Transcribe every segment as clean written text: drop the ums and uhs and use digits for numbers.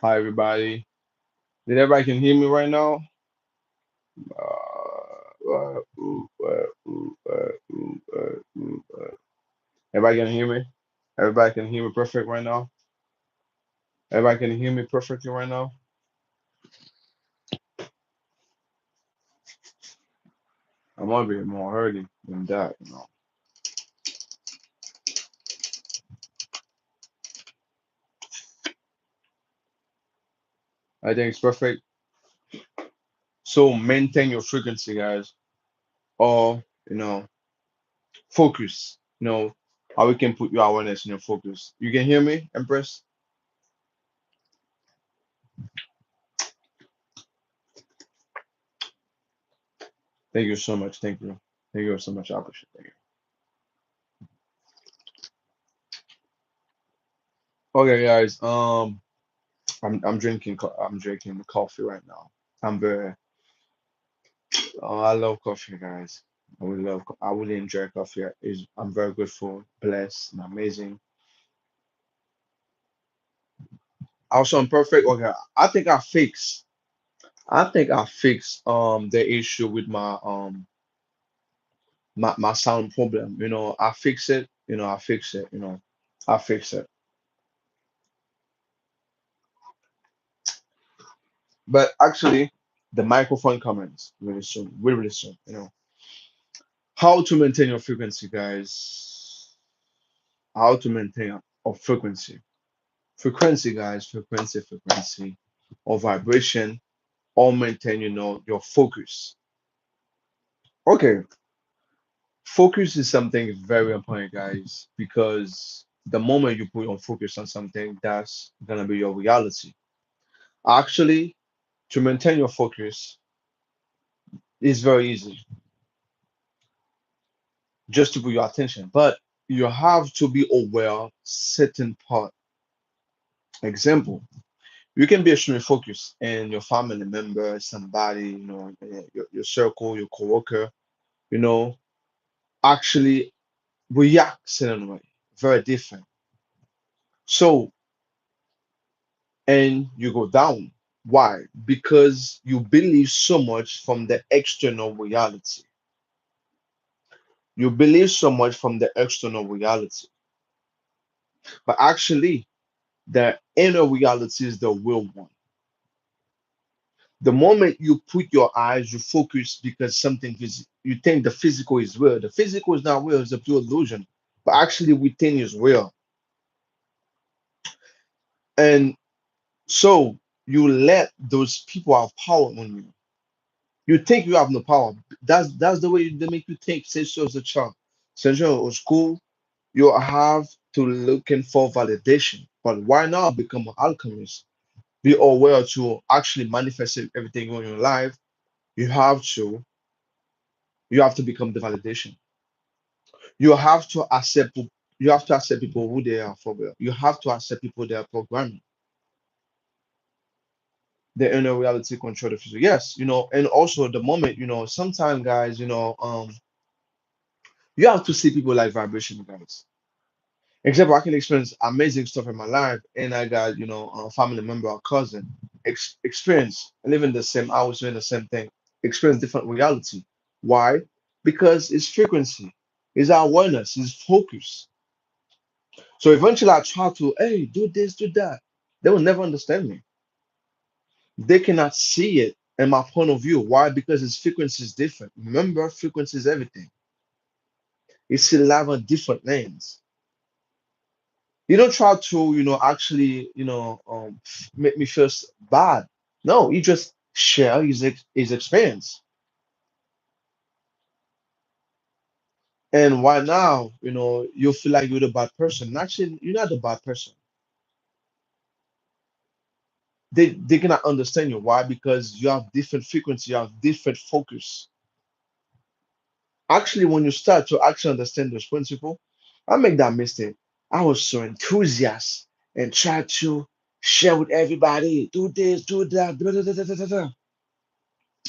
Hi, everybody. Did everybody can hear me right now? Everybody can hear me? Everybody can hear me perfect right now? Everybody can hear me perfectly right now? I might be more hurting than that. I think it's perfect. So maintain your frequency, guys, or focus. How we can put your awareness in your focus. You can hear me, Empress? Thank you so much. Thank you. Thank you so much. I appreciate it. Okay, guys. I'm drinking coffee right now. I'm very I love coffee, guys. I really enjoy coffee. I'm very grateful, blessed, and amazing. Also, I'm perfect. Okay, I think I fixed the issue with my sound problem. I fix it. I fix it. I fix it. But actually, the microphone comments really soon. Really soon. How to maintain your frequency, guys. How to maintain a frequency. Frequency, guys. Frequency, or vibration, or maintain, your focus. Okay, focus is something very important, guys, because the moment you put your focus on something, that's gonna be your reality. Actually, to maintain your focus is very easy, just to put your attention, but you have to be aware certain part. Example, you can be extremely focused and your family member, somebody, your circle, your coworker, you know, actually react certain way, very different. So, and you go down. Why? Because you believe so much from the external reality. You believe so much from the external reality. But actually, the inner reality is the real one. The moment you put your eyes, you focus because something is, you think the physical is real. The physical is not real, it's a pure illusion. But actually, we think is real. And so you let those people have power on you. You think you have no power. That's the way they make you think since you was a child. Since you was school, you have to looking for validation. But why not become an alchemist? Be aware to actually manifest everything in your life. You have to you have to become the validation. You have to accept you have to accept people who they are for real. You have to accept people they are programming. The inner reality control the future. Yes, and also the moment, sometimes guys, you have to see people like vibration, guys. Example, I can experience amazing stuff in my life, and I got, a family member or cousin experience living the same hours, doing the same thing, experience different reality. Why? Because it's frequency, it's our awareness, it's focus. So eventually I try to, hey, do this, do that. They will never understand me. They cannot see it in my point of view. Why? Because its frequency is different. Remember, frequency is everything. It's still live on different lanes. You don't try to, actually, make me feel bad. No, you just share his experience. And why now, you feel like you're the bad person. Actually, you're not the bad person. They cannot understand you. Why? Because you have different frequency, you have different focus. Actually, when you start to actually understand those principles, I make that mistake. I was so enthusiastic and try to share with everybody, do this, do that. Da, da, da, da, da, da, da.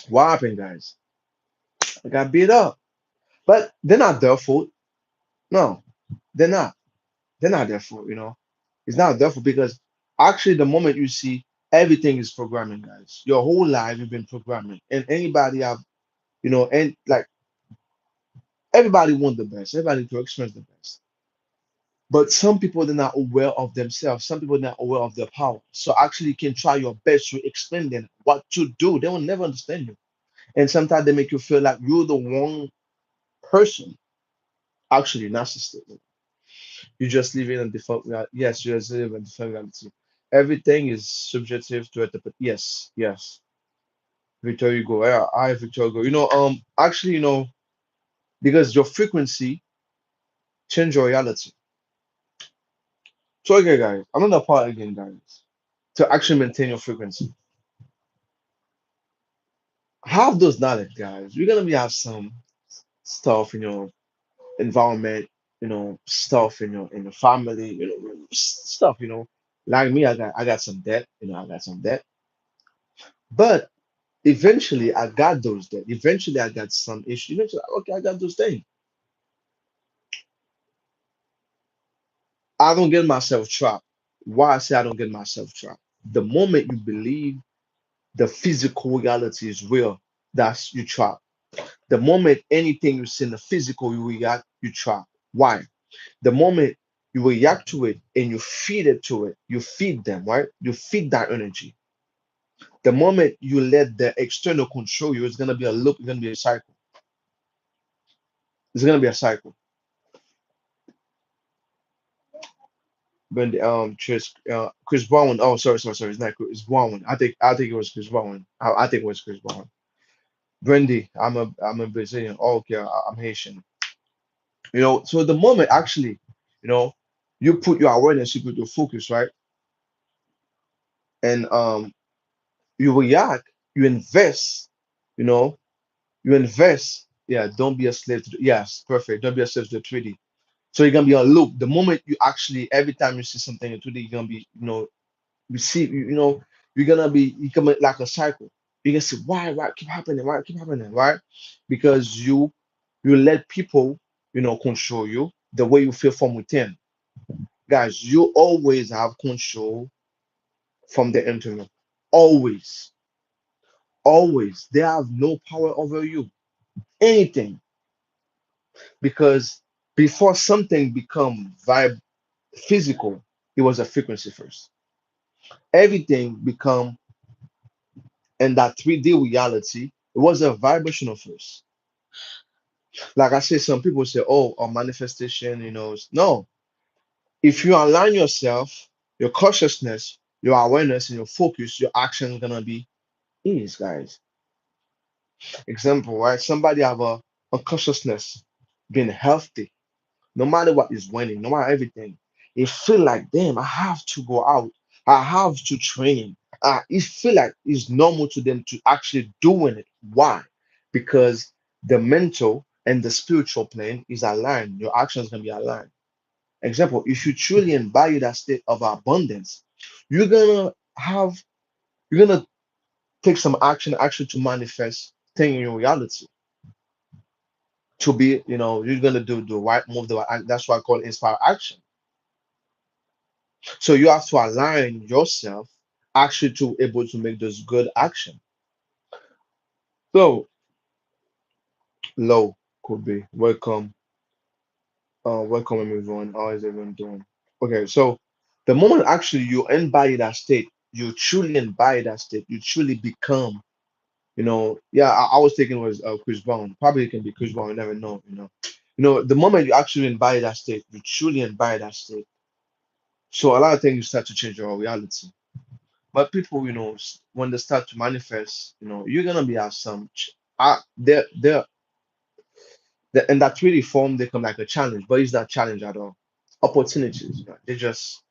What happened, guys? I got beat up. But they're not their fault. No, they're not. They're not their fault. It's not their fault because actually, the moment you see, Everything is programming, guys. Your whole life you've been programming. And anybody have, and like everybody want the best, everybody to experience the best. But some people they're not aware of themselves, some people are not aware of their power. So actually you can try your best to explain them what to do. They will never understand you. And sometimes they make you feel like you're the wrong person. Actually, narcissistic. You just live in a default reality. Yes, you just live in a default reality. Everything is subjective to it. But yes, yes. Victor Hugo. Yeah, I Victor Hugo. Actually, because your frequency change your reality. So okay, guys, another part again, guys. To actually maintain your frequency. Have those knowledge, guys. You're gonna be have some stuff in your environment, stuff in your family, stuff, Like me, I got some debt, I got some debt. But eventually I got those debt. Eventually I got some issue. Eventually, okay, I got those things. I don't get myself trapped. Why I say I don't get myself trapped? The moment you believe the physical reality is real, that's you trap. The moment anything you see in the physical, you react, you trap. Why? The moment you react to it and you feed it to it, you feed them, right? You feed that energy. The moment you let the external control you, it's gonna be a loop, it's gonna be a cycle. It's gonna be a cycle. When Chris Brown. Oh, sorry. It's not Chris. It's Brown. I think it was Chris Brown. I think it was Chris Brown. Brandy. I'm a Brazilian. Oh, okay, I'm Haitian. So the moment actually, you know, you put your awareness, you put your focus, right, and you react, you invest, you know, you invest. Yeah, don't be a slave to yes, perfect. Don't be a slave to the 3D. So you're gonna be on loop. The moment you actually, every time you see something in 2D, you're gonna be, you see, you're gonna be you come like a cycle. You're gonna say, why keep happening? Why keep happening? Right? Because you let people, control you the way you feel from within. Guys, you always have control from the internal. Always, always. They have no power over you. Anything. Because before something become physical, it was a frequency first. Everything become in that 3D reality, it was a vibrational first. Like I said, some people say, oh, a manifestation, no. If you align yourself, your consciousness, your awareness, and your focus, your action is gonna be ease, guys. Example, right? Somebody have a consciousness being healthy, no matter what is winning, no matter everything. It feel like, damn, I have to go out. I have to train. It feel like it's normal to them to actually doing it. Why? Because the mental and the spiritual plane is aligned. Your actions can be aligned. Example, if you truly embody that state of abundance, you're gonna have you're gonna take some action actually to manifest thing in your reality. To be, you're gonna do the right move, that's why I call it inspire action. So you have to align yourself actually to able to make those good action. So low could be welcome, welcome everyone. How is everyone doing? Okay, so the moment actually you embody that state, you truly embody that state, you truly become. Yeah, I was thinking it was Chris Brown. Probably it can be Chris Brown. You never know. The moment you actually embody that state, you truly embody that state. So a lot of things start to change your reality. But people, when they start to manifest, you're gonna be at some. They're in that 3D form. They come like a challenge, but it's not challenge at all. Opportunities, they're just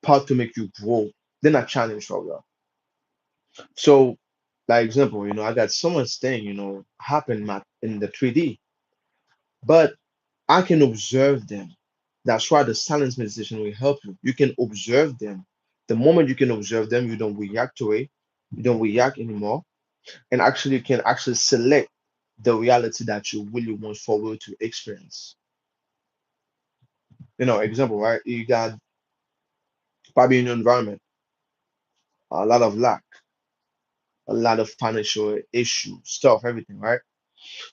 part to make you grow. They're not challenge for you. So, like example, I got so much thing, happen in the 3D, but I can observe them. That's why the silence meditation will help you. You can observe them. The moment you can observe them, you don't react to it. You don't react anymore, and actually, you can actually select the reality that you really want forward to experience. Example, right? You got probably in your environment. a lot of lack, a lot of financial issues, stuff, everything, right?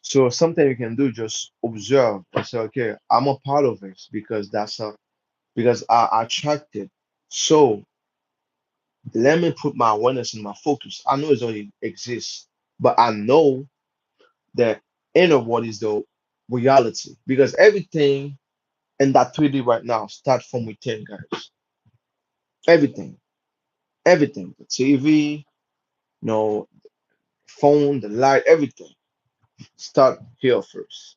So something you can do, just observe and say, okay, I'm a part of this because I attracted. So let me put my awareness and my focus. I know it's already exists, but I know that inner world is the reality because everything in that 3D right now start from within, guys. Everything, everything, the TV, phone, the light, everything start here first.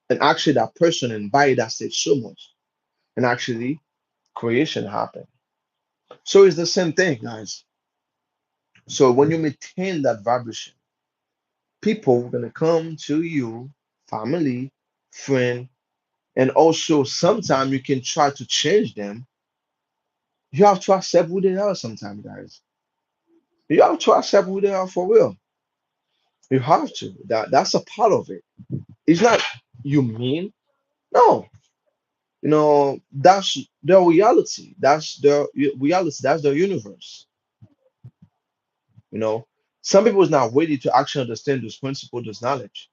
And actually, that person embodied that state so much, and actually, creation happened. So it's the same thing, guys. So when you maintain that vibration, people gonna come to you, family, friend, and also sometimes you can try to change them. You have to accept who they are sometimes, guys. You have to accept who they are for real. You have to. That's a part of it. It's not you mean. No. That's the reality. That's the reality. That's the universe. You know, some people is not ready to actually understand those principles, those knowledge.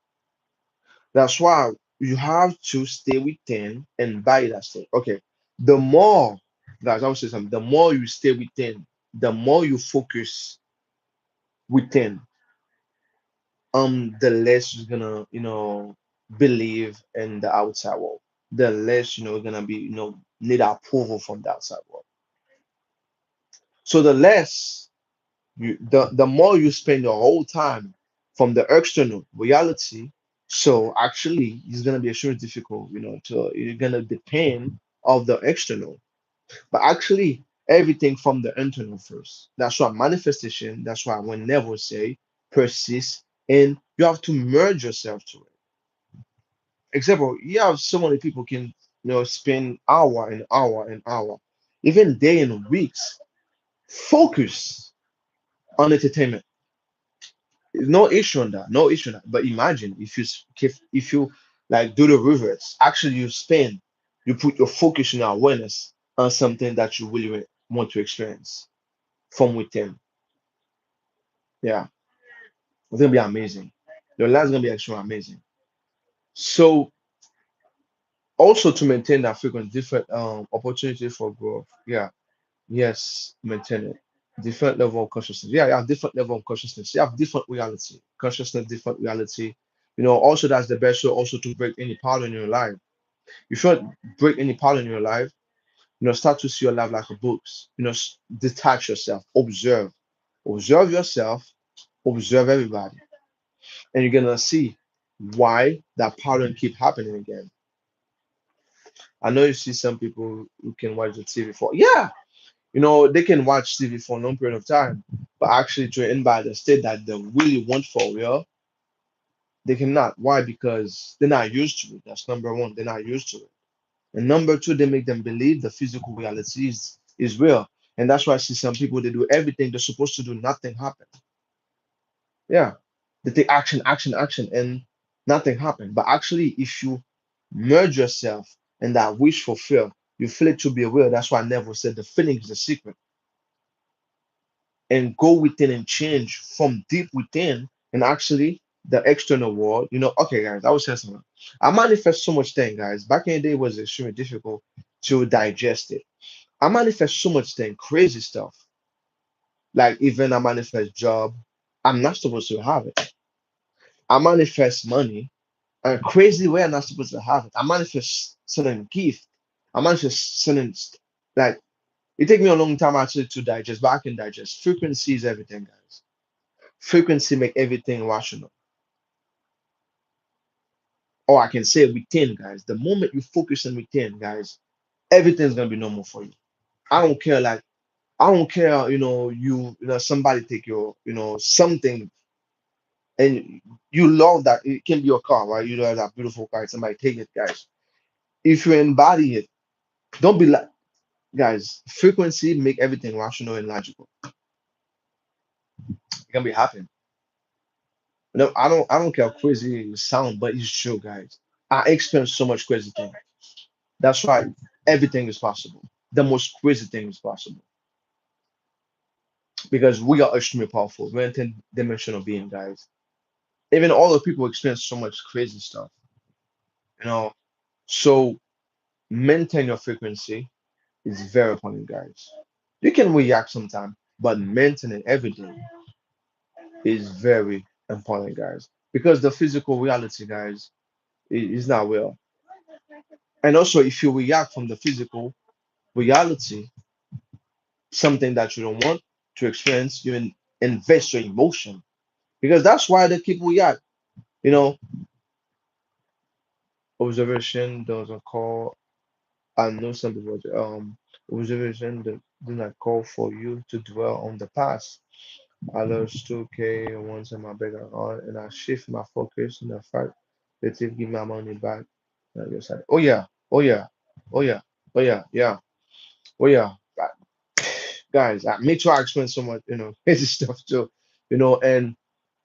That's why you have to stay within and buy that stuff. Okay. The more, guys, I would say something, the more you stay within, the more you focus within, the less you're gonna, believe in the outside world. The less, you're gonna be, need approval from the outside world. So the less the more you spend your whole time from the external reality, so actually it's gonna be extremely difficult, to you're gonna depend of the external. But actually everything from the internal first. That's why manifestation, that's why when Neville say persist and you have to merge yourself to it. Example, you have so many people can spend hour and hour and hour, even day and weeks, focus on entertainment. No issue on that, no issue on that. But imagine if you like do the reverse. Actually, you put your focus and your awareness on something that you really want to experience from within. Yeah, it's gonna be amazing. Your life's gonna be actually amazing. So also to maintain that frequency, different opportunity for growth. Yeah, yes, maintain it. Different level of consciousness. Yeah, you have different level of consciousness. You have different reality. Consciousness, different reality. Also that's the best way also to break any pattern in your life. If you don't break any pattern in your life, start to see your life like a books. Detach yourself, observe yourself, observe everybody, and you're gonna see why that pattern keep happening again. I know you see some people who can watch the TV for, yeah, they can watch TV for a long period of time, but actually to end by the state that they really want for real, they cannot. Why? Because they're not used to it. That's number one. They're not used to it. And number two, they make them believe the physical reality is real. And that's why I see some people, they do everything they're supposed to do, nothing happen. Yeah. They take action, action, action, and nothing happen. But actually, if you merge yourself and that wish fulfill, you feel it to be real. That's why I never said the feeling is a secret. And go within and change from deep within and actually the external world. Okay, guys, I was saying something. I manifest so much thing, guys. Back in the day, it was extremely difficult to digest it. I manifest so much thing, crazy stuff. Like even I manifest job. I'm not supposed to have it. I manifest money. A crazy way I'm not supposed to have it. I manifest certain gift. I manifest certain like it take me a long time actually to digest, but I can digest. Frequency is everything, guys. Frequency make everything rational. Or I can say within, guys. The moment you focus on within, guys, everything's gonna be normal for you. I don't care, like I don't care, somebody take your, something and you love that. It can be your car, right? You love that beautiful car, somebody take it, guys. If you embody it, don't be like guys, frequency make everything rational and logical. It can be happening. No, I don't care how crazy it sound, but it's true, guys. I experience so much crazy things. That's why everything is possible. The most crazy thing is possible. because we are extremely powerful. We're interdimensional being, guys. Even all the people experience so much crazy stuff, you know. So maintain your frequency is very important, guys. You can react sometime, but maintaining every day is very important, guys. Because the physical reality, guys, is not real. And also, if you react from the physical reality, something that you don't want to experience, invest your emotion. Because that's why they keep react. You know, observation doesn't call. I know some people observation do not call for you to dwell on the past. I lost 2K once in my bank account and I shift my focus on the fact that it give my money back. And I just said, oh yeah, oh yeah, oh yeah, oh yeah, yeah, oh yeah. Guys, I make sure I explain so much, crazy stuff too, and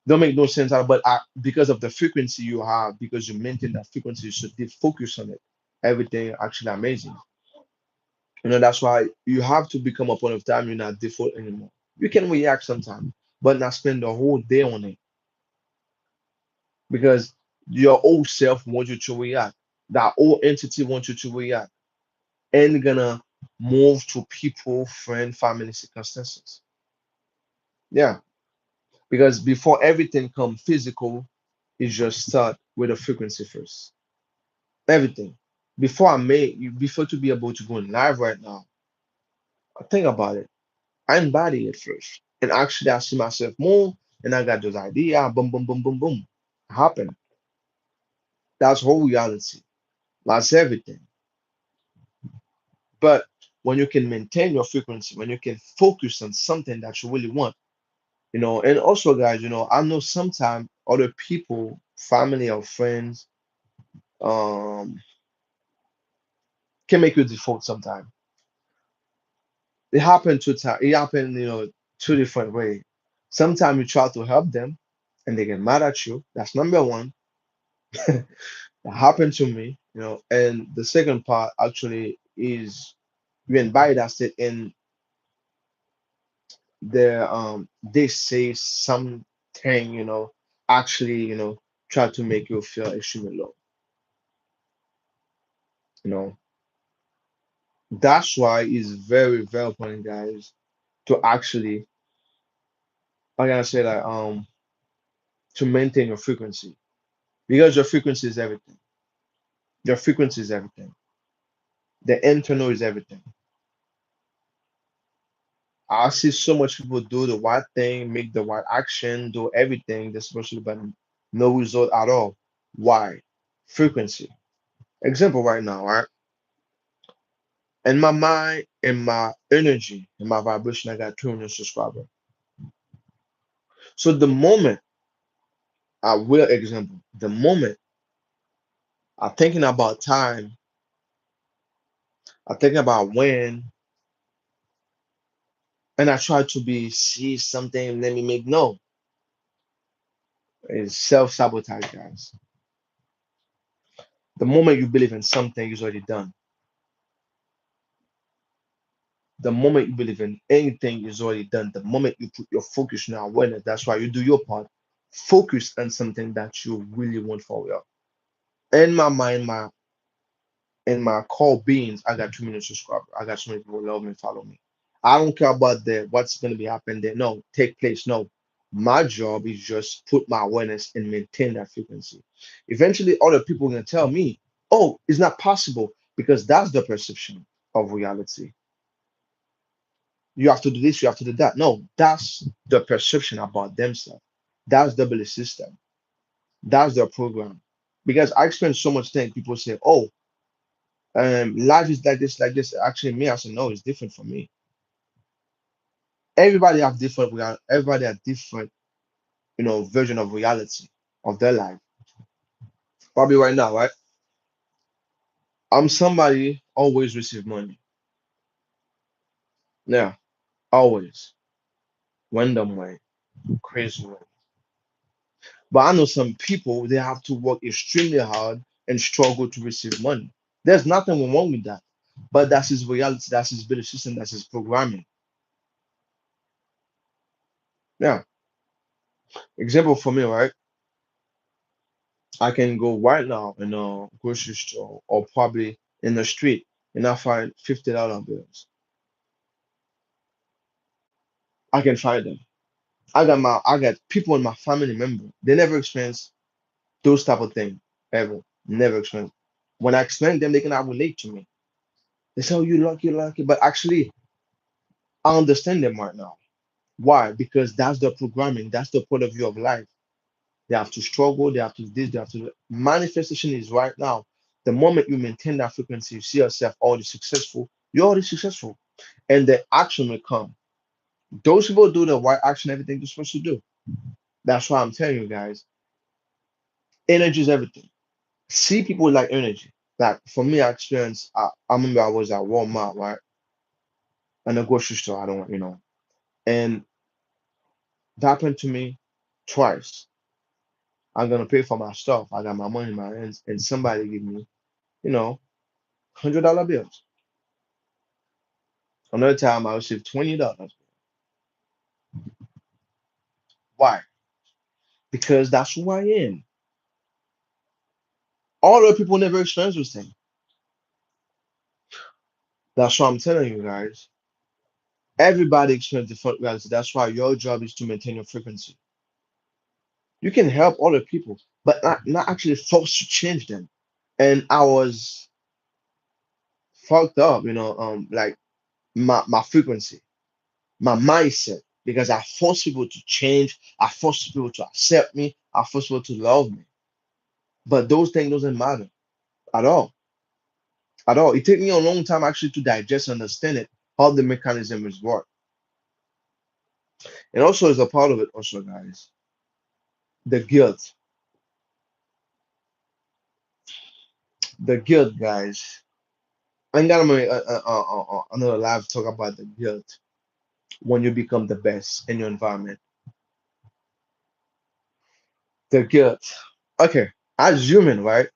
don't make no sense out, but because of the frequency you have, because you maintain that frequency, you should focus on it. Everything actually amazing. That's why you have to become a point of time you're not default anymore. You can react sometimes, but not spend the whole day on it because your old self wants you to react. That old entity wants you to react and gonna move to people, friend, family circumstances. Yeah, because before everything come physical, it just start with a frequency first. Everything. Before to be able to go in live right now, I think about it. I embody it first. And actually I see myself move and I got those ideas, boom, boom, boom, boom, boom. Happen. That's whole reality. That's everything. But when you can maintain your frequency, when you can focus on something that you really want, and also guys, I know sometimes other people, family or friends, um, can make you default sometimes. It happened two times. It happened, two different ways. Sometimes you try to help them and they get mad at you. That's number one. That happened to me, and the second part actually is you invite us it in they say something, actually, try to make you feel extremely low. You know, that's why it's very, very important, guys, to actually, I gotta say that to maintain your frequency. Because your frequency is everything. Your frequency is everything. The internal is everything. I see so much people do the right thing, make the right action, do everything they're supposed to do, but no result at all. Why? Frequency. Example right now, right? In my mind, in my energy, in my vibration, I got 200 subscribers. So the moment I will example, the moment I'm thinking about time, I'm thinking about when, and I try to be see something, let me make no. It's self-sabotage, guys. The moment you believe in something, it's already done. The moment you believe in anything is already done. The moment you put your focus on awareness, that's why you do your part. Focus on something that you really want for real. In my mind, my core beings, I got 2 million subscribers. I got so many people who love me, follow me. I don't care about the what's gonna be happening there. No, take place. No. My job is just put my awareness and maintain that frequency. Eventually, other people are gonna tell me, oh, it's not possible because that's the perception of reality. You have to do this, you have to do that. No, that's the perception about themselves. That's the belief system. That's their program. Because I experience so much things, people say, oh, life is like this, like this. Actually, me, I say, no, it's different for me. Everybody have different, everybody have different, version of reality of their life. Probably right now, right? I'm somebody always receive money. Yeah, always. Random way, crazy way. But I know some people, they have to work extremely hard and struggle to receive money. There's nothing wrong with that. But that's his reality, that's his belief system, that's his programming. Yeah, example for me, right? I can go right now in a grocery store or probably in the street and I find $50 bills. I can find them. I got people in my family member. They never experience those type of thing ever. Never experience. When I explain them, they cannot relate to me. They say, "Oh, you lucky, lucky," but actually, I understand them right now. Why? Because that's the programming. That's the point of view of life. They have to struggle. They have to this. They have to. Manifestation is right now. The moment you maintain that frequency, you see yourself already successful. You're already successful, and the action will come. Those people do the right action, everything they're supposed to do. That's why I'm telling you guys, energy is everything. See people like energy. Like for me, I experienced. I remember I was at Walmart, right, in a grocery store. I don't, and that happened to me twice. I'm gonna pay for my stuff. I got my money in my hands, and somebody give me, you know, $100 bills. Another time I received $20. Why? Because that's who I am. All the people never experience those things. That's why I'm telling you guys. Everybody experiences different reality. That's why your job is to maintain your frequency. You can help other people, but not actually force to change them. And I was fucked up, like my frequency, my mindset, because I force people to change, I force people to accept me, I force people to love me. But those things doesn't matter at all. At all. It took me a long time actually to digest and understand it, how the mechanism is work. And also as a part of it, also guys, the guilt. The guilt, guys. I got another live talk about the guilt when you become the best in your environment. The guilt. Okay, as human, right?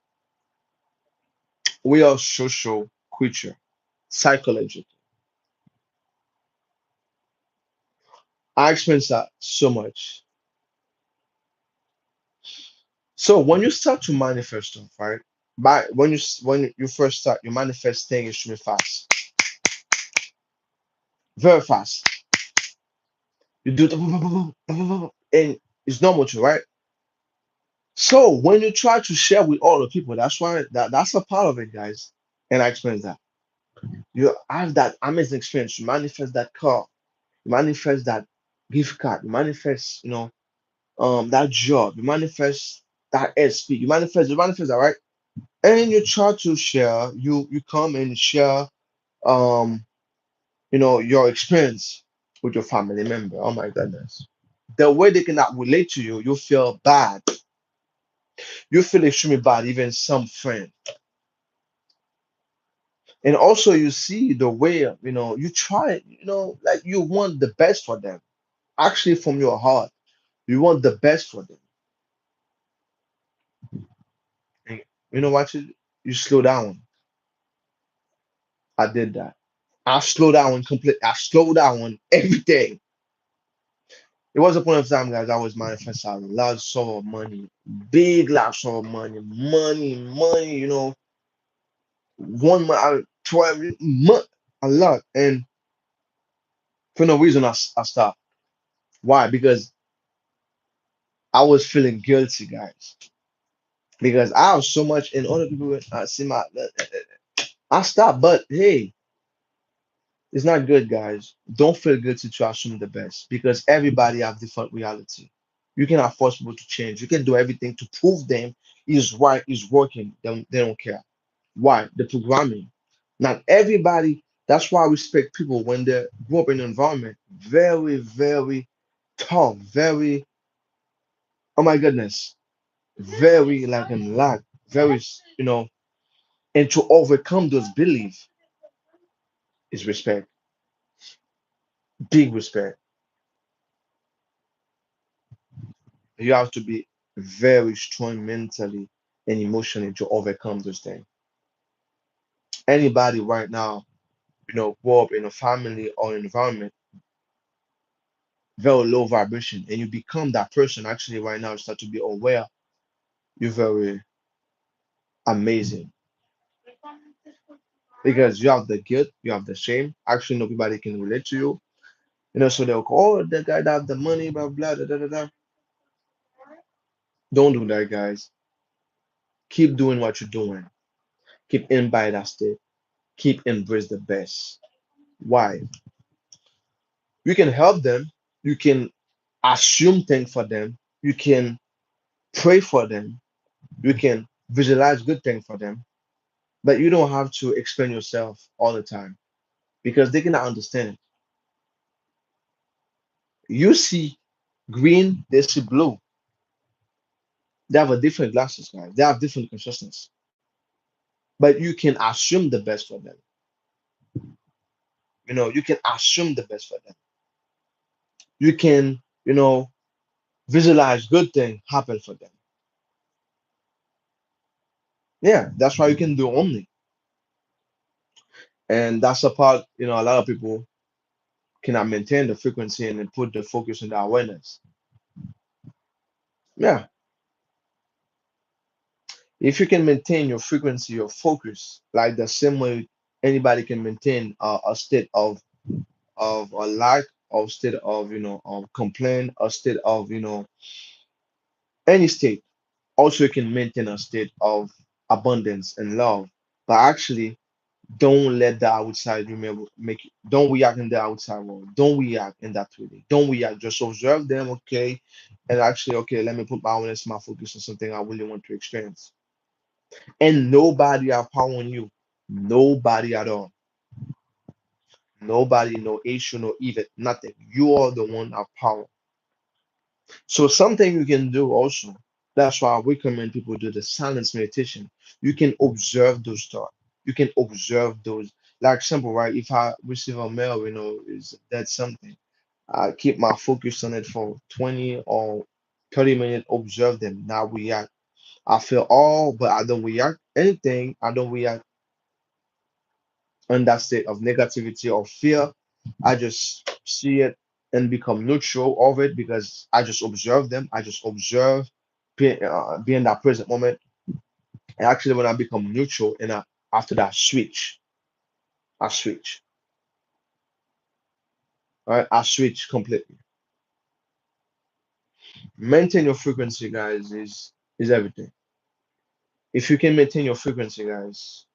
We are social creature, psychology. I experience that so much. So when you start to manifest stuff, right? By when you first start, you manifest things extremely fast, very fast. You do the and it's normal to, right? So when you try to share with all the people, that's why that's a part of it, guys. And I experienced that. You have that amazing experience. You manifest that car, you manifest that gift card, you manifest, that job, you manifest that SP, you manifest that, right? And you try to share, you come and share um, your experience with your family member. Oh my goodness. The way they cannot relate to you, you feel bad. You feel extremely bad, even some friend. And also you see the way, you try, like you want the best for them. Actually from your heart. You want the best for them. And you know what you slow down. I did that. I slow down complete. I slow down everything. It was a point of time, guys. I was manifesting a large sum of money, big large sum of money, money. 1 month, 12 month, a lot. And for no reason, I stopped. Why? Because I was feeling guilty, guys. Because I have so much, and other people see I stopped. But hey, it's not good, guys. Don't feel guilty to assume the best because everybody have different reality. You cannot force people to change. You can do everything to prove them is right, is working. They don't care. Why? The programming. Not everybody. That's why I respect people when they grow up in an environment very, very tough, very, oh my goodness, very like in lack, very, and to overcome those beliefs is respect, big respect. You have to be very strong mentally and emotionally to overcome those things. Anybody right now, grow up in a family or environment very low vibration, and you become that person. Actually, right now, you start to be aware. You're very amazing because you have the guilt, you have the shame. Actually, nobody can relate to you. So they'll call, oh, the guy that have the money, blah blah da da da da. Don't do that, guys. Keep doing what you're doing. Keep in by that state. Keep embrace the best. Why? You can help them. You can assume things for them. You can pray for them. You can visualize good things for them. But you don't have to explain yourself all the time because they cannot understand it. You see green, they see blue. They have a different glasses, guys. They have different consciousness. But you can assume the best for them. You can assume the best for them. You can, visualize good thing happen for them. Yeah, that's why you can do only. And that's a part, a lot of people cannot maintain the frequency and then put the focus in the awareness. Yeah. If you can maintain your frequency, your focus, like the same way anybody can maintain a state of a lack, of state of of complaint, a state of any state. Also, you can maintain a state of abundance and love. But actually, don't let the outside remember make you, don't react in the outside world. Don't react in that way. Don't react. Just observe them, okay, and actually, okay, let me put my awareness, my focus on something I really want to experience. And nobody have power on you. Nobody at all. Nobody, no issue, no even nothing. You are the one have power. So something you can do also. That's why I recommend people do the silence meditation. You can observe those thoughts. You can observe those. Like simple, right? If I receive a mail, is that something. I keep my focus on it for 20 or 30 minutes, observe them, not react. I feel all, but I don't react anything. I don't react in that state of negativity or fear. I just see it and become neutral of it because I just observe them. I just observe, be in that present moment. And actually, when I become neutral, and after that, I switch, right? I switch completely. Maintain your frequency, guys, is everything. If you can maintain your frequency, guys,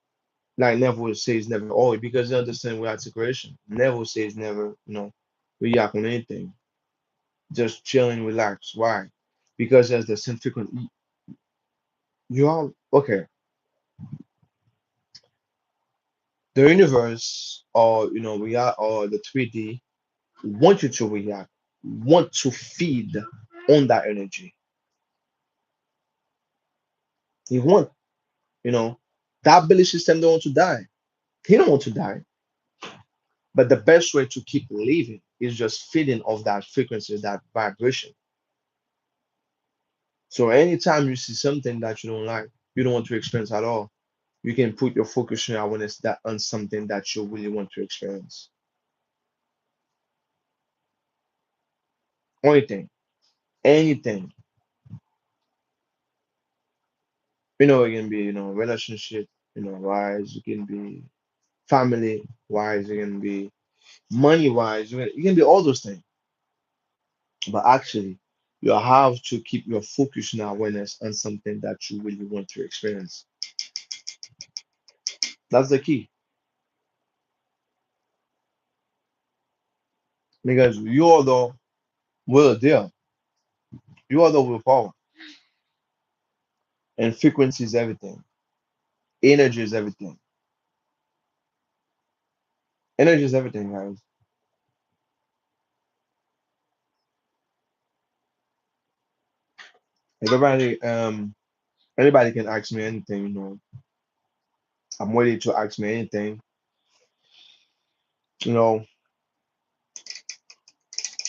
like Neville says, never always, because they understand we articulation. Neville says never, react on anything. Just chilling, relax. Why? Because there's the same frequency. You are okay. The universe, or we are, or the 3D, want you to react, want to feed on that energy. He want, you know, that belief system don't want to die. He don't want to die. But the best way to keep living is just feeding off that frequency, that vibration. So anytime you see something that you don't like, you don't want to experience at all, you can put your focus and awareness that on something that you really want to experience. Anything, anything. It can be, relationship, wise, it can be family wise, it can be money wise, it can be all those things. But actually, you have to keep your focus and awareness on something that you really want to experience. That's the key. Because you are the will there. You are the willpower. And frequency is everything. Energy is everything. Energy is everything, guys. Everybody, anybody can ask me anything, I'm ready to ask me anything. You know,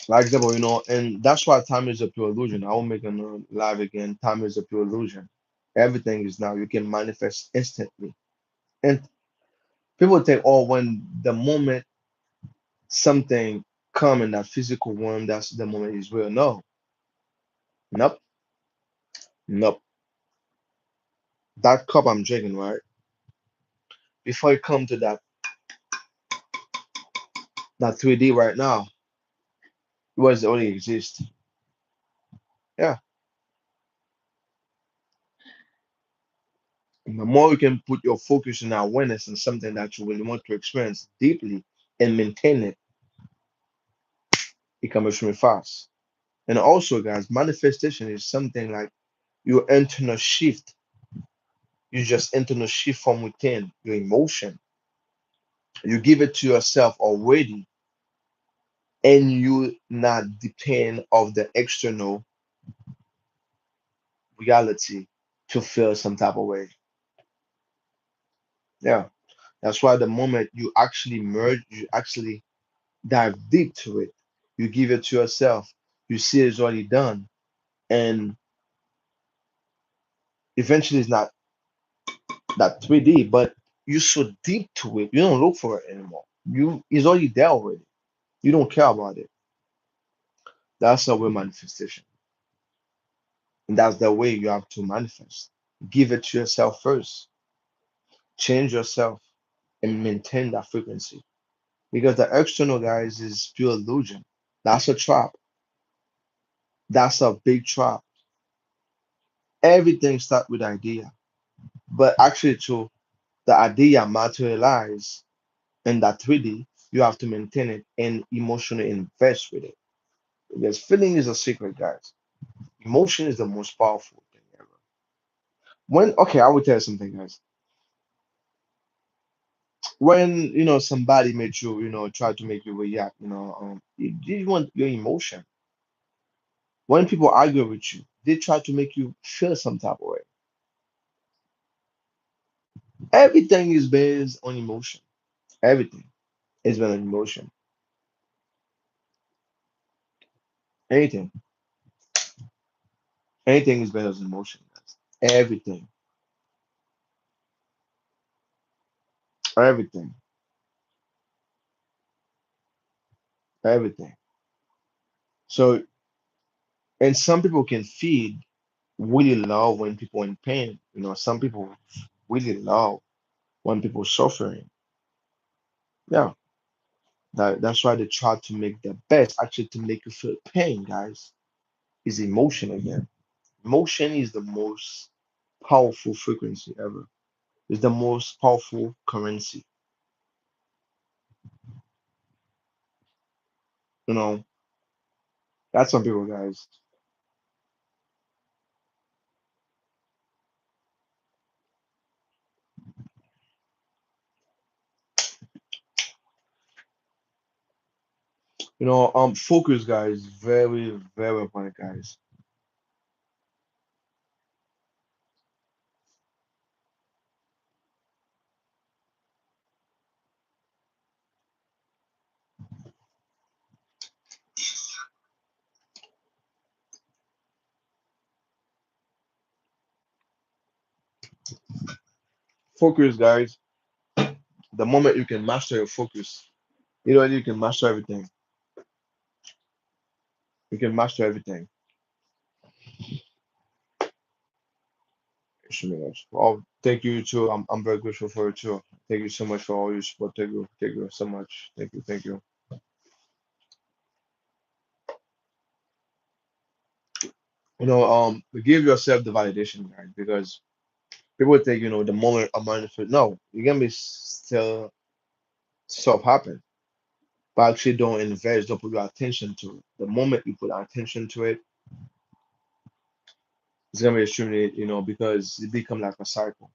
like example, and that's why time is a pure illusion. I will make a live again. Time is a pure illusion. Everything is now. You can manifest instantly. And people think, oh, when the moment something come in that physical warmth, that's the moment is real. No, nope, nope. That cup I'm drinking, right? Before it come to that 3D right now, it was already exist. Yeah. And the more you can put your focus and awareness on something that you really want to experience deeply and maintain it, it comes extremely fast. And also, guys, manifestation is something like your internal shift. You just internal shift from within your emotion. You give it to yourself already, and you not depend of the external reality to feel some type of way. Yeah, that's why the moment you actually merge, you actually dive deep to it. You give it to yourself. You see it's already done, and eventually it's not that 3D, but you're so deep to it. You don't look for it anymore. You It's already there already. You don't care about it. That's a way manifestation, and that's the way you have to manifest. Give it to yourself first. Change yourself and maintain that frequency. Because the external, guys, is pure illusion. That's a trap. That's a big trap. Everything starts with idea, but actually, to the idea materialize in that 3D, you have to maintain it and emotionally invest with it. Because feeling is a secret, guys. Emotion is the most powerful thing ever. Okay, I will tell you something, guys. When somebody made you, try to make you react, you want your emotion. When people argue with you, they try to make you feel some type of way. Everything is based on emotion. Everything is based on emotion. Anything, anything is based on emotion, guys. Everything, everything, everything. So, and some people can feed really love when people in pain. Some people really love when people suffering. Yeah, that's why they try to make their best, actually, to make you feel pain, guys. Is emotion again. Emotion is the most powerful frequency ever. It's the most powerful currency. You know, that's some people, guys. Focus, guys, very, very important, guys. Focus, guys. The moment you can master your focus, you can master everything. You can master everything. Well, thank you too. I'm very grateful for it too. Thank you so much for all your support. Thank you so much. Thank you, thank you. Give yourself the validation, guys, because people think, the moment a mindful. No, you're gonna be still stuff happen, but actually don't invest, don't put your attention to it. The moment you put attention to it, it's gonna be extremely, because it become like a cycle.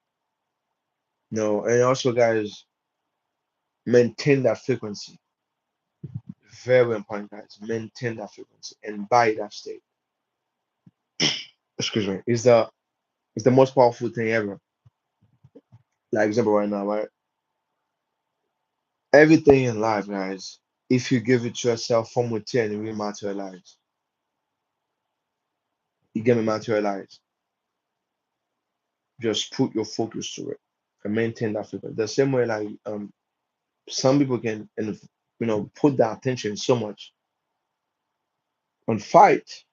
And also, guys, maintain that frequency. Very important, guys. Maintain that frequency and buy that state. Excuse me. Is the most powerful thing ever. Like example right now, right? Everything in life, guys, if you give it to yourself from within, it will materialize. It can be materialized. Just put your focus to it and maintain that focus. The same way, like some people can, and put their attention so much on fight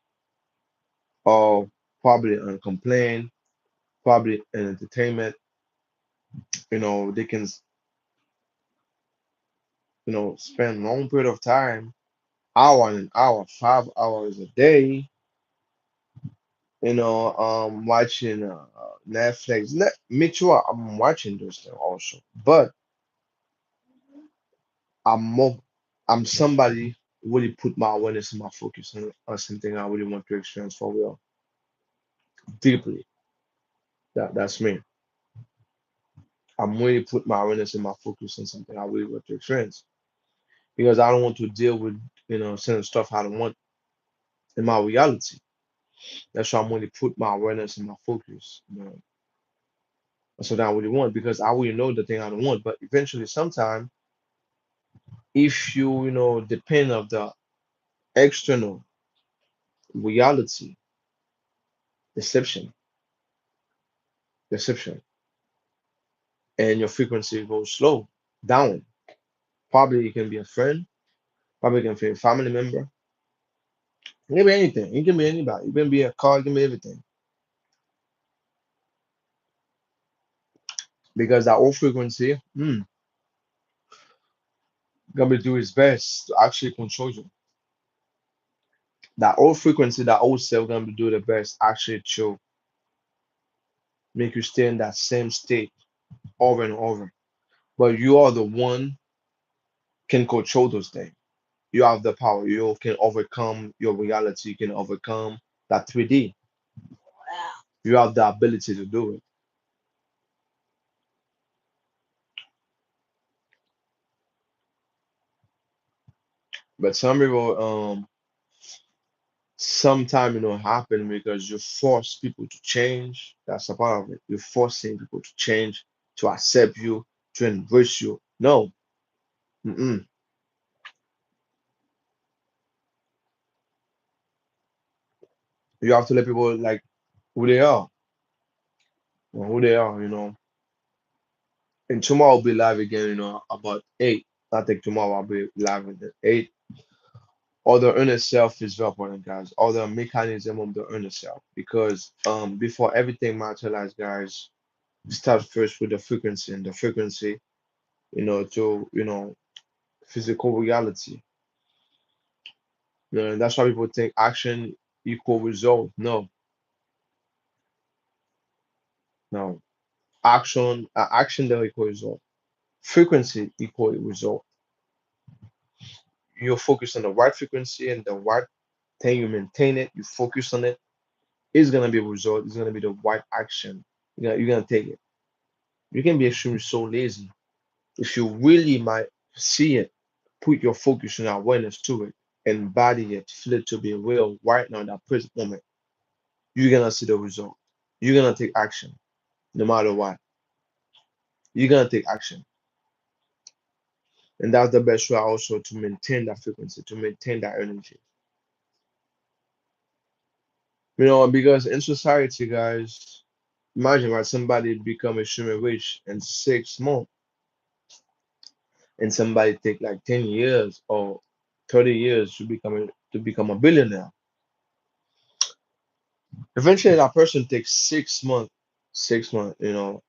or probably on complain, probably in entertainment. They can spend long period of time, hour and an hour, 5 hours a day, watching Netflix. Me too, I'm watching those things also, but I'm more, I'm somebody who really put my awareness and my focus on something I really want to experience for real, deeply. That's me. I'm really put my awareness and my focus on something I really want to experience because I don't want to deal with certain stuff I don't want in my reality. That's why I'm really put my awareness and my focus. That's what I really want because I already know the thing I don't want. But eventually, sometime, if depend of the external reality, deception, deception, and your frequency goes slow down. Probably it can be a friend, probably it can be a family member. It can be anything. It can be anybody. It can be a car. It can be everything. Because that old frequency, gonna do its best to actually control you. That old frequency, that old self gonna do the best actually to make you stay in that same state over and over. But you are the one can control those things. You have the power. You can overcome your reality. You can overcome that 3D. You have the ability to do it. But some people, sometime happen because you force people to change. That's a part of it. You're forcing people to change, to accept you, to embrace you. No, mm-mm. You have to let people like who they are, or who they are. And tomorrow I'll be live again. About 8. I think tomorrow I'll be live at 8. Or the inner self is very important, guys. Or the mechanism of the inner self, because before everything materialized, guys, start first with the frequency, and the frequency, to physical reality. And that's why people think action equal result. No, no. Action don't equal result. Frequency equal result. You focus on the right frequency and the right thing, you maintain it, you focus on it, it's gonna be a result, it's gonna be the right action. You're gonna take it. You can be extremely so lazy. If you really might see it, put your focus and awareness to it, embody it, feel it to be real right now in that present moment, you're gonna see the result. You're gonna take action no matter what. You're gonna take action. And that's the best way also to maintain that frequency, to maintain that energy. Because in society, guys, imagine right, somebody become extremely rich in 6 months, and somebody take like 10 years or 30 years to become a billionaire. Eventually, that person takes 6 months, 6 months,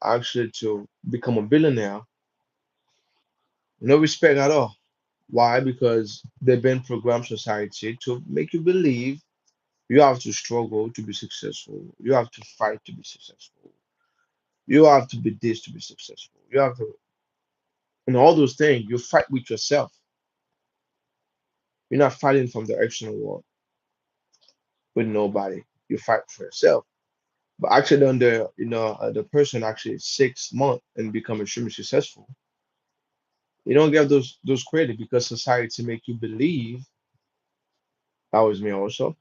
actually to become a billionaire. No respect at all. Why? Because they've been programmed society to make you believe you have to struggle to be successful. You have to fight to be successful. You have to be this to be successful. You have to, all those things. You fight with yourself. You're not fighting from the external world with nobody. You fight for yourself. But actually, on the person actually 6 months and become extremely successful. You don't get those credit because society make you believe that was me also.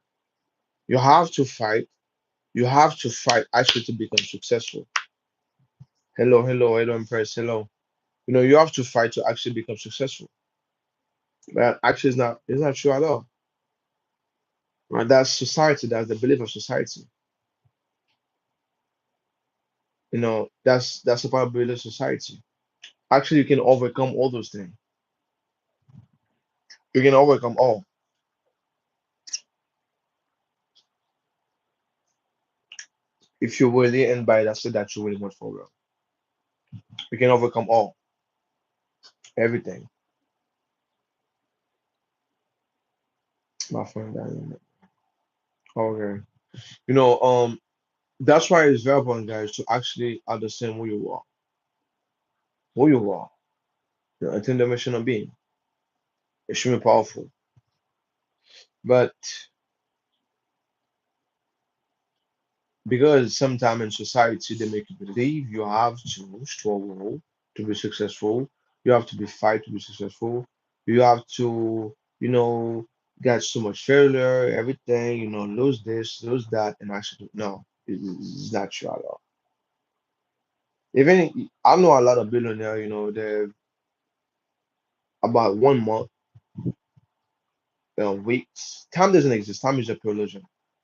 You have to fight. You have to fight actually to become successful. Hello, hello, hello, Empress. Hello. You have to fight to actually become successful. But actually, it's not true at all. Right? That's society. That's the belief of society. That's a part of belief of society. Actually, you can overcome all those things. You can overcome all. If you really embody that state that you really want for real, you can overcome all, everything, my friend. Okay. You know, that's why it's very important, guys, to actually understand who you are, the interdimensional being. Extremely powerful. But because sometimes in society they make you believe you have to struggle to be successful, you have to be fight to be successful, you have to, you know, get so much failure, everything, lose this, lose that, and actually no, it's not true at all. Even I know a lot of billionaires, they're about 1 month, weeks. Time doesn't exist. Time is a illusion.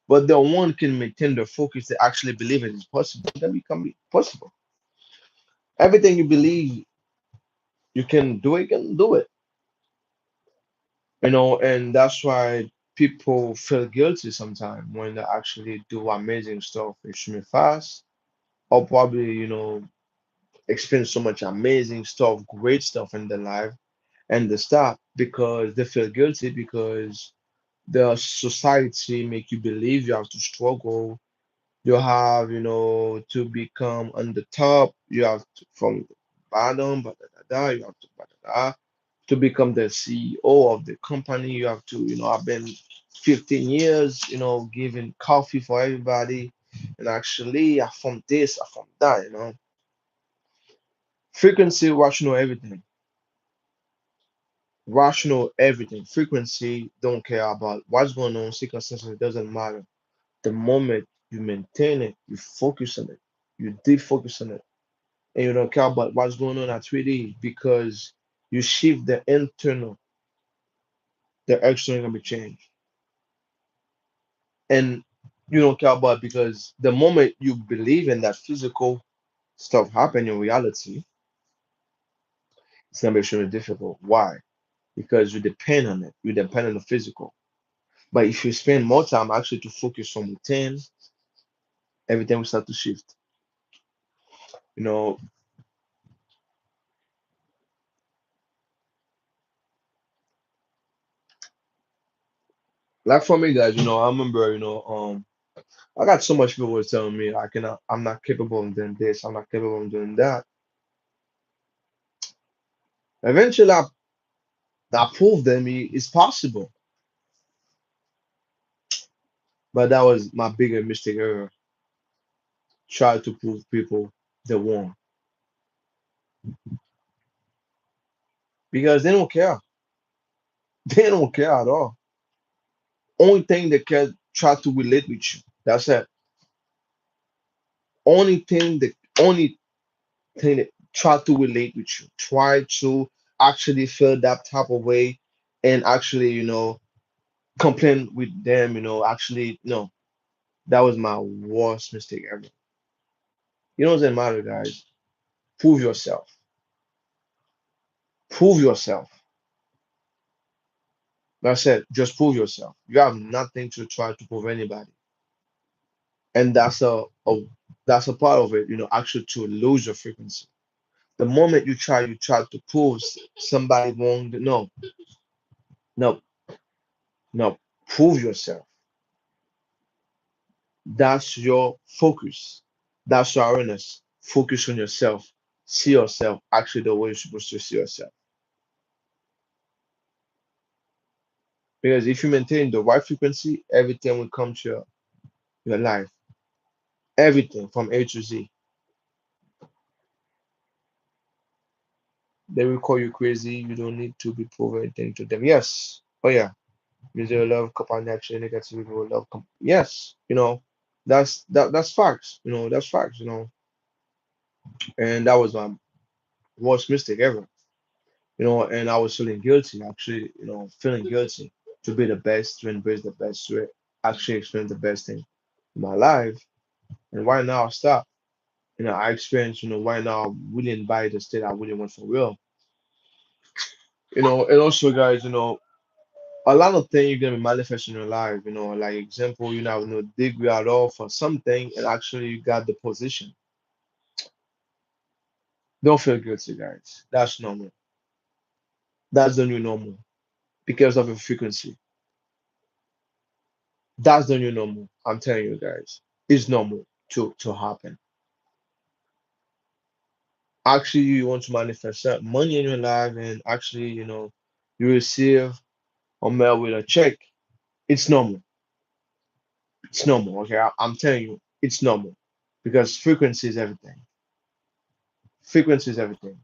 But the one can maintain the focus they actually believe it is possible, then become possible. Everything you believe you can do it. And that's why people feel guilty sometimes when they actually do amazing stuff extremely fast, or probably, experience so much amazing stuff, great stuff in their life, and they stop because they feel guilty because the society make you believe you have to struggle. You have, to become on the top. You have to, from the bottom, but you have to, to become the CEO of the company. You have to, I've been 15 years, giving coffee for everybody. And actually, I from this, I from that. Frequency, rational, everything. Rational, everything. Frequency, don't care about what's going on, circumstances, it doesn't matter. The moment you maintain it, you focus on it, you deep focus on it, and you don't care about what's going on at 3D because you shift the internal, the external can be changed. And you don't care about because the moment you believe in that physical stuff happen in reality, it's gonna be extremely difficult. Why? Because you depend on it. You depend on the physical. But if you spend more time actually to focus on within, everything will start to shift. You know, like for me, guys, I remember, I got so much people was telling me I'm not capable of doing this, I'm not capable of doing that. Eventually, I proved them it's possible. But that was my biggest mistake ever. Try to prove people they won because they don't care. They don't care at all. Only thing they care try to relate with you. That's it. Only thing that try to relate with you. Try to actually feel that type of way and actually, complain with them, actually no. That was my worst mistake ever. Doesn't matter, guys. Prove yourself. Prove yourself. That's it. Just prove yourself. You have nothing to try to prove anybody. And that's a part of it, actually to lose your frequency. The moment you try to prove somebody wrong, no, no, no. Prove yourself. That's your focus. That's your awareness. Focus on yourself. See yourself actually the way you're supposed to see yourself. Because if you maintain the right frequency, everything will come to your life. Everything from A to Z. They will call you crazy. You don't need to be proving anything to them. Yes. Oh yeah. Music love companionship, negativity will love. Yes. That's facts. That's facts. And that was my worst mistake ever. And I was feeling guilty, actually, feeling guilty to be the best, to embrace the best, to actually experience the best thing in my life. And right now I stop. I experience, right now I really embody the state I really want for real. And also, guys, a lot of things you're gonna be manifesting in your life. Like example, you have no degree at all for something, and actually you got the position. Don't feel guilty, guys. That's normal. That's the new normal because of the frequency. That's the new normal. I'm telling you guys, it's normal to happen. Actually, you want to manifest that money in your life, and actually, you receive a mail with a check. It's normal. It's normal. Okay, I'm telling you, it's normal because frequency is everything. Frequency is everything.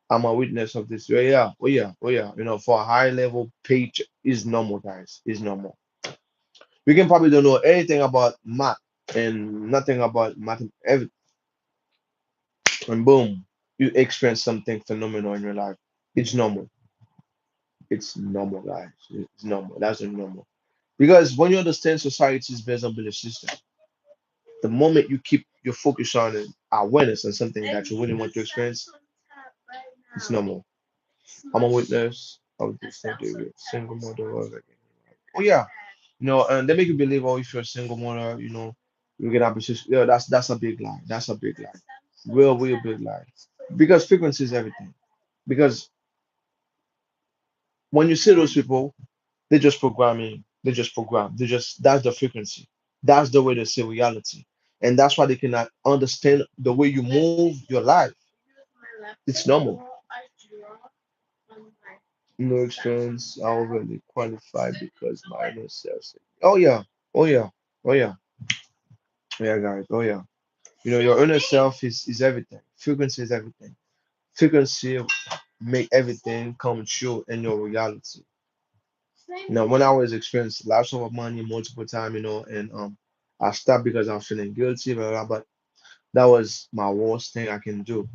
I'm a witness of this. Oh yeah, oh yeah, oh yeah. For a high level page is normal, guys. Is normal. We can probably don't know anything about math and nothing about math, and boom, you experience something phenomenal in your life. It's normal. It's normal, guys. It's normal. That's normal. Because when you understand society is based on belief system, the moment you keep your focus on awareness and something that you really want to experience, it's normal. I'm a witness of this thing, David. Single mother of it. Oh yeah, and they make you believe, oh, if you're a single mother, you get appreciation. Yeah, that's a big lie. That's a big lie. Real big lie. Because frequency is everything. Because when you see those people, they just programming. They just program. That's the frequency. That's the way they see reality. And that's why they cannot understand the way you move your life. It's normal. No experience, I already qualified because my inner self said, oh yeah, oh yeah, oh yeah, yeah, guys, oh yeah. Your inner self is everything. Frequency is everything. Frequency make everything come true in your reality. When I was experiencing lots of money multiple times, and I stopped because I'm feeling guilty, blah, blah, but that was my worst thing I can do.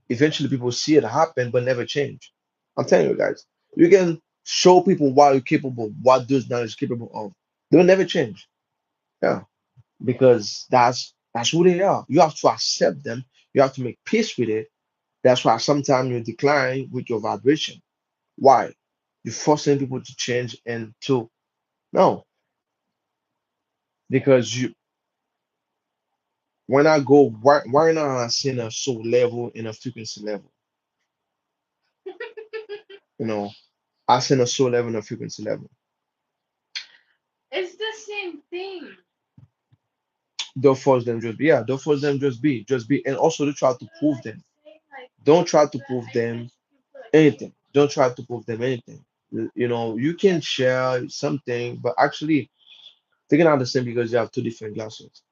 Eventually, people see it happen, but never change. I'm telling you guys, you can show people what you're capable, what those knowledge is capable of. They'll never change. Yeah, because that's who they are. You have to accept them. You have to make peace with it. That's why sometimes you decline with your vibration. Why? You're forcing people to change and to no, because you when I go why not I seen a soul level and a frequency level. You know, I seen a soul level and a frequency level. Don't force them just be. Yeah, don't force them just be, and also don't try to prove them. Don't try to prove them anything. Don't try to prove them anything. You can share something, but actually they can understand because you have two different glasses.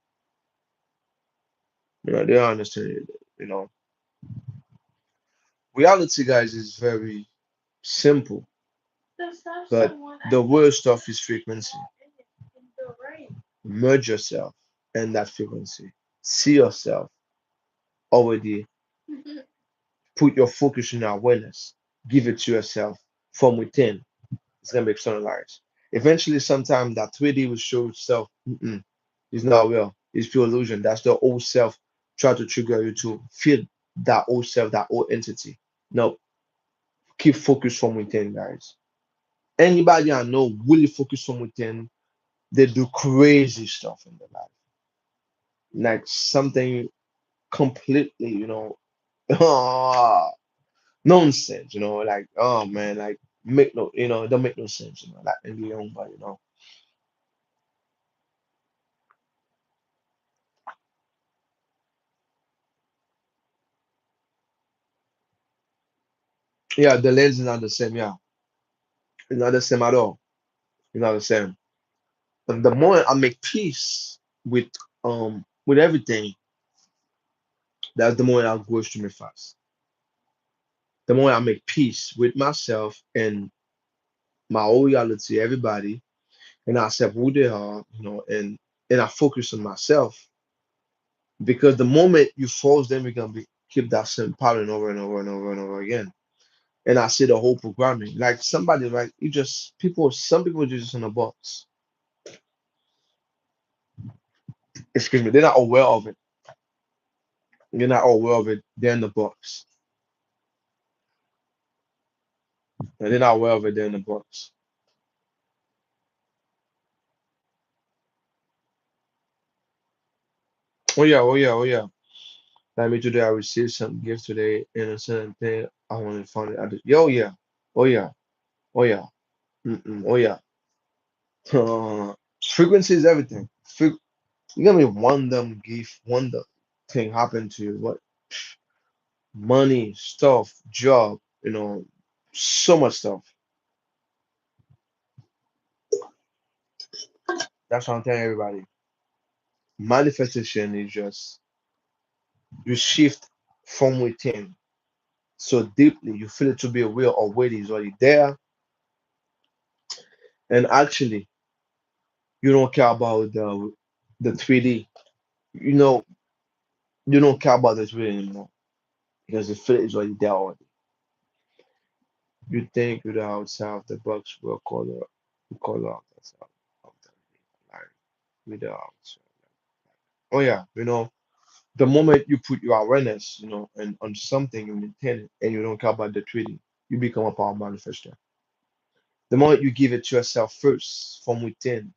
They don't understand it. You know, reality, guys, is very simple, but the worst stuff is frequency. Merge yourself in that frequency. See yourself already. Put your focus in awareness. Give it to yourself from within. It's gonna be externalized. Eventually, sometime that 3D will show itself. It's not real. It's pure illusion. That's the old self try to trigger you to feel that old self, that old entity. No, keep focus from within, guys. Anybody I know really focus from within, they do crazy stuff in their life. Like something completely, nonsense, like oh man, like make no, it don't make no sense, like in your own body, Yeah, the lens is not the same. Yeah, it's not the same at all. It's not the same. And the more I make peace with everything, that's the more I grow extremely fast. The more I make peace with myself and my own reality, everybody, and I accept who they are, and I focus on myself. Because the moment you force them, you're gonna keep that same pattern over and over and over and over again. And I see the whole programming. Like somebody, like you just people, some people just in a box. Excuse me, they're not aware of it. You're not aware of it. They're in the box. And they're not aware of it. They're in the box. Oh yeah, oh yeah, oh yeah. Like me today, I received some gift today and a certain thing. I want to find it. Yo, yeah, oh yeah, oh yeah, oh yeah. Frequency is everything. You got me one dumb gift, one dumb thing happen to you. What money, stuff, job, so much stuff. That's what I'm telling everybody. Manifestation is just you shift from within so deeply, you feel it to be aware of what is already there, and actually, you don't care about the 3D. You know, you don't care about the 3D anymore because the feel is already there already. You think you're outside of the box, will color outside of the line without. Oh yeah, the moment you put your awareness, and on something you maintain it, and you don't care about the 3D, you become a power manifester. The moment you give it to yourself first from within,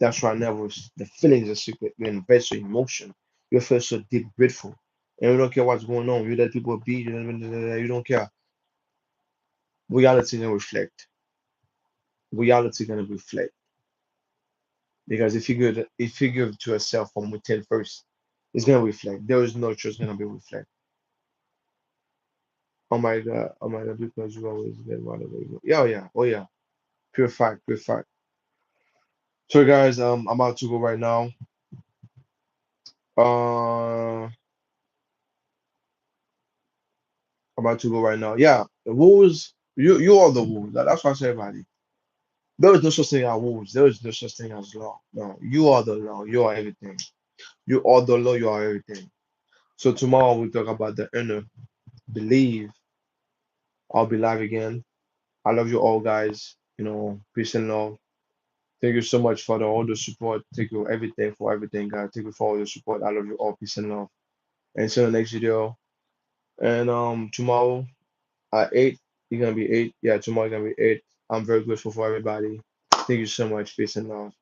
that's why never the feelings are secret. You invest your emotion. You feel so deep grateful. And you don't care what's going on. You let people be, you don't care. Reality gonna reflect. Reality gonna reflect. Because if you give it to yourself from within first, it's gonna reflect. There is no choice gonna be reflect. Oh my God, because you always get whatever you go. Yeah, oh yeah, oh yeah. Pure fact, pure fact. So guys, I'm about to go right now. I'm about to go right now. Yeah, the rules. You are the rules. That's what I say, everybody. There is no such thing as rules. There is no such thing as law. No, you are the law. You are everything. You are the law. You are everything. So tomorrow we talk about the inner believe. I'll be live again. I love you all, guys. Peace and love. Thank you so much for all the support. Thank you everything for everything, guys. Thank you for all your support. I love you all. Peace and love. And see you in the next video. And tomorrow at 8, you're gonna be 8. Yeah, tomorrow gonna be 8. I'm very grateful for everybody. Thank you so much. Peace and love.